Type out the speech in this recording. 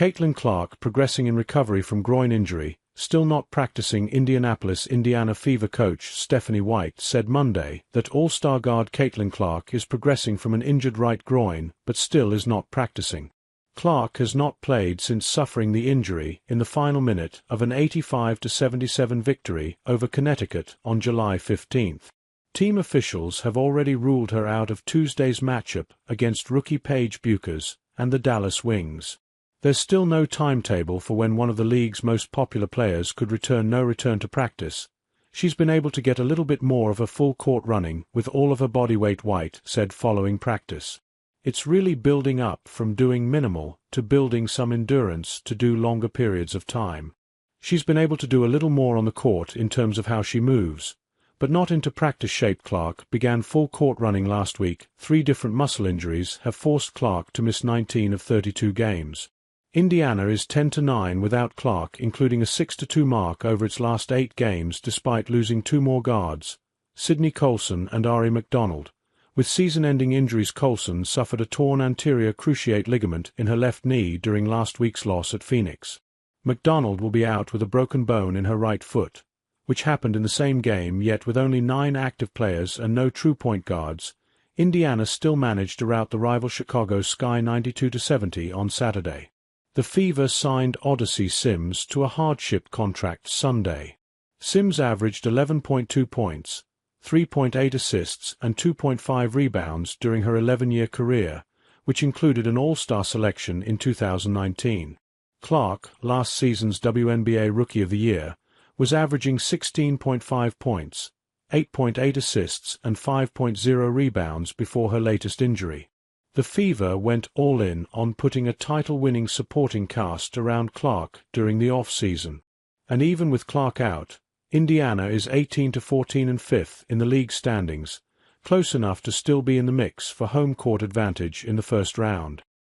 Caitlin Clark progressing in recovery from groin injury, still not practicing. Indianapolis, Indiana Fever coach Stephanie White said Monday that All-Star guard Caitlin Clark is progressing from an injured right groin but still is not practicing. Clark has not played since suffering the injury in the final minute of an 85-77 victory over Connecticut on July 15. Team officials have already ruled her out of Tuesday's matchup against rookie Paige Bueckers and the Dallas Wings. There's still no timetable for when one of the league's most popular players could return to practice. She's been able to get a little bit more of a full court running with all of her body weight, White said following practice. It's really building up from doing minimal to building some endurance to do longer periods of time. She's been able to do a little more on the court in terms of how she moves, but not into practice shape. Clark began full court running last week. 3 different muscle injuries have forced Clark to miss 19 of 32 games. Indiana is 10-9 without Clark, including a 6-2 mark over its last 8 games despite losing 2 more guards, Sydney Colson and Ari McDonald. With season-ending injuries, Colson suffered a torn anterior cruciate ligament in her left knee during last week's loss at Phoenix. McDonald will be out with a broken bone in her right foot, which happened in the same game. Yet with only 9 active players and no true point guards, Indiana still managed to rout the rival Chicago Sky 92-70 on Saturday. The Fever signed Odyssey Sims to a hardship contract Sunday. Sims averaged 11.2 points, 3.8 assists and 2.5 rebounds during her 11-year career, which included an All-Star selection in 2019. Clark, last season's WNBA Rookie of the Year, was averaging 16.5 points, 8.8 assists and 5.0 rebounds before her latest injury. The Fever went all in on putting a title-winning supporting cast around Clark during the off-season. And even with Clark out, Indiana is 18-14 and 5th in the league standings, close enough to still be in the mix for home court advantage in the first round.